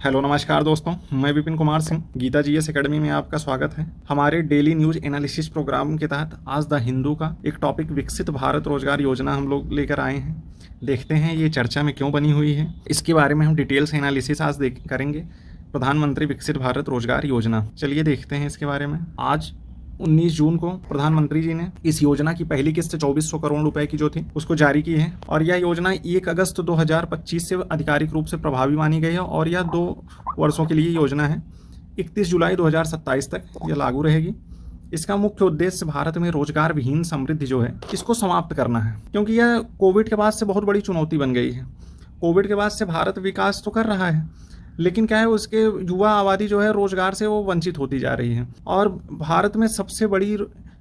Hello नमस्कार दोस्तों, मैं विपिन कुमार सिंह गीता जीएस एकेडमी में आपका स्वागत है। हमारे डेली न्यूज एनालिसिस प्रोग्राम के तहत आज द हिंदू का एक टॉपिक विकसित भारत रोजगार योजना हम लोग लेकर आए हैं। देखते हैं ये चर्चा में क्यों बनी हुई है, इसके बारे में हम डिटेल्स एनालिसिस आज करेंगे। प्रधानमंत्री विकसित भारत रोजगार योजना, चलिए देखते हैं इसके बारे में। आज 19 जून को प्रधानमंत्री जी ने इस योजना की पहली किस्त 2400 करोड़ रुपए की जो थी उसको जारी की है और यह योजना 1 अगस्त 2025 से आधिकारिक रूप से प्रभावी मानी गई है और यह 2 वर्षों के लिए योजना है। 31 जुलाई 2027 तक यह लागू रहेगी। इसका मुख्य उद्देश्य भारत में रोजगार विहीन समृद्धि जो है इसको समाप्त करना है, क्योंकि यह कोविड के बाद से बहुत बड़ी चुनौती बन गई है। कोविड के बाद से भारत विकास तो कर रहा है, लेकिन क्या है, उसके युवा आबादी जो है रोजगार से वो वंचित होती जा रही है और भारत में सबसे बड़ी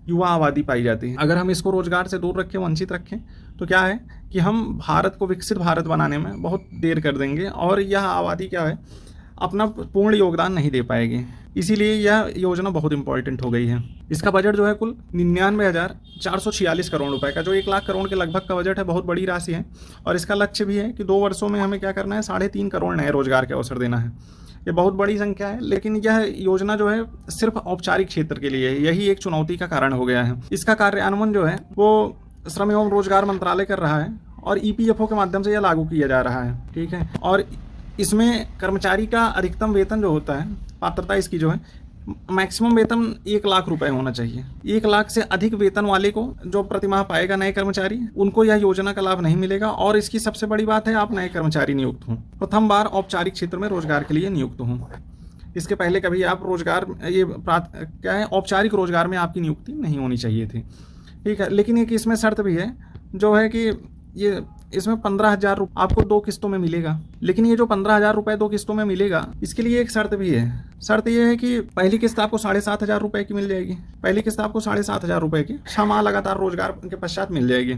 युवा आबादी पाई जाती है। अगर हम इसको रोजगार से दूर रखें, वंचित रखें, तो क्या है कि हम भारत को विकसित भारत बनाने में बहुत देर कर देंगे और यह आबादी क्या है अपना पूर्ण योगदान नहीं दे पाएगी। इसीलिए यह योजना बहुत इंपॉर्टेंट हो गई है। इसका बजट जो है कुल 99,446 करोड़ रुपए का, जो 1 लाख करोड़ के लगभग का बजट है, बहुत बड़ी राशि है। और इसका लक्ष्य भी है कि 2 वर्षों में हमें क्या करना है, 3.5 करोड़ नए रोजगार के अवसर देना है। ये बहुत बड़ी संख्या है, लेकिन यह योजना जो है सिर्फ औपचारिक क्षेत्र के लिए है। यही एक चुनौती का कारण हो गया है। इसका कार्यान्वयन जो है वो श्रम एवं रोजगार मंत्रालय कर रहा है और EPFO के माध्यम से यह लागू किया जा रहा है। ठीक है, और इसमें कर्मचारी का अधिकतम वेतन जो होता है, पात्रता इसकी जो है, मैक्सिमम वेतन 1 लाख रुपए होना चाहिए। 1 लाख से अधिक वेतन वाले को जो प्रतिमाह पाएगा नए कर्मचारी, उनको यह योजना का लाभ नहीं मिलेगा। और इसकी सबसे बड़ी बात है, आप नए कर्मचारी नियुक्त हों, प्रथम बार औपचारिक क्षेत्र में रोजगार के लिए नियुक्त हों। इसके पहले कभी आप रोजगार क्या है, औपचारिक रोजगार में आपकी नियुक्ति नहीं होनी चाहिए थी। ठीक है, लेकिन एक इसमें शर्त भी है, जो है कि ये इसमें 15,000 रुपये आपको 2 किस्तों में मिलेगा। लेकिन ये जो 15,000 रुपये 2 किस्तों में मिलेगा, इसके लिए एक शर्त भी है। शर्त ये है कि पहली किस्त आपको 7,500 रुपये की मिल जाएगी। पहली किस्त आपको 7,500 रुपये की 6 माह लगातार रोजगार के पश्चात मिल जाएगी।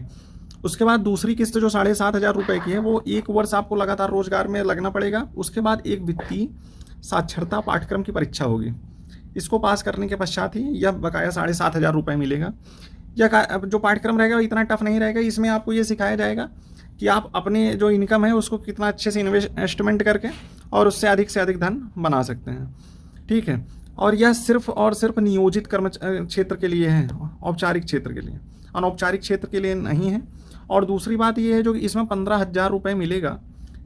उसके बाद दूसरी किस्त जो 7,500 रुपये की है, वो 1 वर्ष आपको लगातार रोजगार में लगना पड़ेगा। उसके बाद एक वित्तीय साक्षरता पाठ्यक्रम की परीक्षा होगी। इसको पास करने के पश्चात ही यह बकाया 7,500 रुपये मिलेगा। यह जो पाठ्यक्रम रहेगा इतना टफ नहीं रहेगा। इसमें आपको ये सिखाया जाएगा कि आप अपने जो इनकम है उसको कितना अच्छे से इन्वेस्टमेंट करके और उससे अधिक धन बना सकते हैं। ठीक है, और यह सिर्फ और सिर्फ नियोजित क्षेत्र के लिए है, औपचारिक क्षेत्र के लिए, अनौपचारिक क्षेत्र के लिए नहीं है। और दूसरी बात यह है, जो इसमें 15,000 रुपये मिलेगा,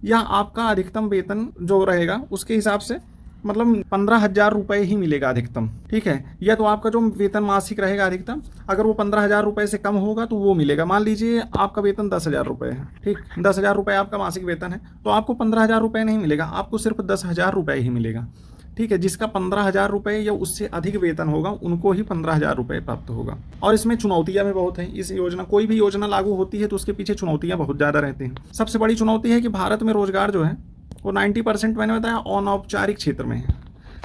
यह आपका अधिकतम वेतन जो रहेगा उसके हिसाब से, मतलब 15,000 रुपये ही मिलेगा अधिकतम। ठीक है, या तो आपका जो वेतन मासिक रहेगा अधिकतम, अगर वो 15,000 रुपये से कम होगा तो वो मिलेगा। मान लीजिए आपका वेतन 10,000 रुपये है, ठीक, 10,000 रुपये आपका मासिक वेतन है, तो आपको 15,000 रुपये नहीं मिलेगा, आपको सिर्फ 10,000 रुपये ही मिलेगा। ठीक है, जिसका 15,000 रुपये या उससे अधिक वेतन होगा उनको ही 15,000 रुपये प्राप्त होगा। और इसमें चुनौतियां भी बहुत हैं। इस योजना, कोई भी योजना लागू होती है तो उसके पीछे चुनौतियां बहुत ज़्यादा रहती हैं। सबसे बड़ी चुनौती है कि भारत में रोजगार जो है वो 90% मैंने बताया अनौपचारिक क्षेत्र में है।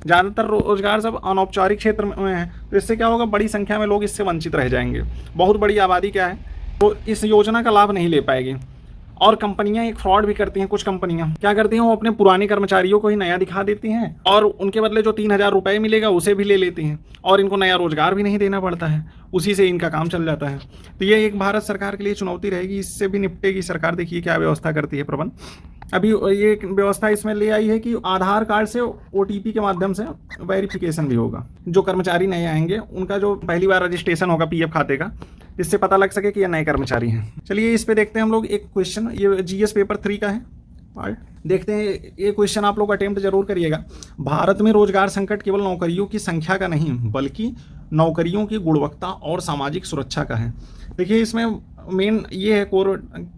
ज़्यादातर रोजगार सब अनौपचारिक क्षेत्र में है, तो इससे क्या होगा, बड़ी संख्या में लोग इससे वंचित रह जाएंगे। बहुत बड़ी आबादी क्या है तो इस योजना का लाभ नहीं ले पाएगी। और कंपनियां एक फ्रॉड भी करती हैं। कुछ कंपनियां क्या करती हैं, वो अपने पुराने कर्मचारियों को ही नया दिखा देती हैं और उनके बदले जो 3,000 रुपये मिलेगा उसे भी ले लेती हैं और इनको नया रोजगार भी नहीं देना पड़ता है, उसी से इनका काम चल जाता है। तो ये एक भारत सरकार के लिए चुनौती रहेगी, इससे भी निपटेगी सरकार। देखिए क्या व्यवस्था करती है प्रबंध। अभी ये व्यवस्था इसमें ले आई है कि आधार कार्ड से OTP के माध्यम से वेरिफिकेशन भी होगा। जो कर्मचारी नए आएंगे उनका जो पहली बार रजिस्ट्रेशन होगा PF खाते का, जिससे पता लग सके कि ये नए कर्मचारी हैं। चलिए इस पे देखते हैं हम लोग एक क्वेश्चन। ये GS पेपर 3 का है पार्ट। देखते हैं, ये क्वेश्चन आप लोग अटेम्प्ट जरूर करिएगा। भारत में रोजगार संकट केवल नौकरियों की संख्या का नहीं, बल्कि नौकरियों की गुणवत्ता और सामाजिक सुरक्षा का है। देखिए इसमें मेन ये है, कोर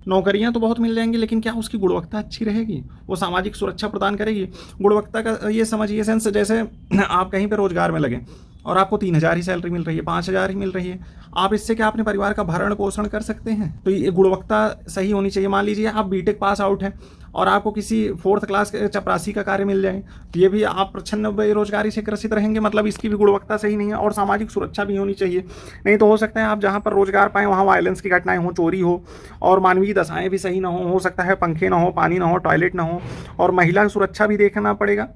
नौकरियां तो बहुत मिल जाएंगी, लेकिन क्या उसकी गुणवत्ता अच्छी रहेगी, वो सामाजिक सुरक्षा प्रदान करेगी। गुणवत्ता का ये समझिए सेंस, जैसे आप कहीं पे रोजगार में लगे और आपको 3,000 ही सैलरी मिल रही है, 5,000 ही मिल रही है, आप इससे क्या अपने परिवार का भरण पोषण कर सकते हैं? तो ये गुणवत्ता सही होनी चाहिए। मान लीजिए आप B.Tech पास आउट हैं और आपको किसी 4th क्लास के चपरासी का कार्य मिल जाए, तो ये भी आप प्रच्छन्न बेरोजगारी से ग्रसित रहेंगे। मतलब इसकी भी गुणवत्ता सही नहीं है। और सामाजिक सुरक्षा भी होनी चाहिए, नहीं तो हो सकता है आप जहाँ पर रोजगार पाएँ वहाँ वायलेंस की घटनाएं हो, चोरी हो और मानवीय दशाएं भी सही ना हो सकता है पंखे ना हो, पानी ना हो, टॉयलेट ना हो, और महिला सुरक्षा भी देखना पड़ेगा।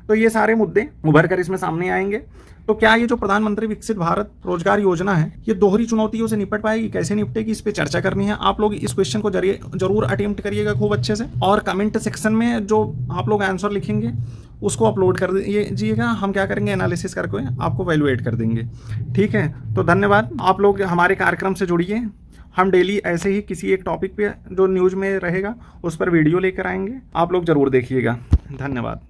तो ये सारे मुद्दे उभर कर इसमें सामने आएंगे। तो क्या ये जो प्रधानमंत्री विकसित भारत रोजगार योजना है, ये दोहरी चुनौतियों से निपट पाएगी? कैसे निपटेगी, इस पे चर्चा करनी है। आप लोग इस क्वेश्चन को जरूर अटेम्प्ट करिएगा खूब अच्छे से, और कमेंट सेक्शन में जो आप लोग आंसर लिखेंगे उसको अपलोड कर दीजिएगा। हम क्या करेंगे, एनालिसिस करके आपको वैल्यूएट कर देंगे। ठीक है, तो धन्यवाद। आप लोग हमारे कार्यक्रम से जुड़िए। हम डेली ऐसे ही किसी एक टॉपिक पे जो न्यूज़ में रहेगा उस पर वीडियो लेकर आएंगे, आप लोग ज़रूर देखिएगा। धन्यवाद।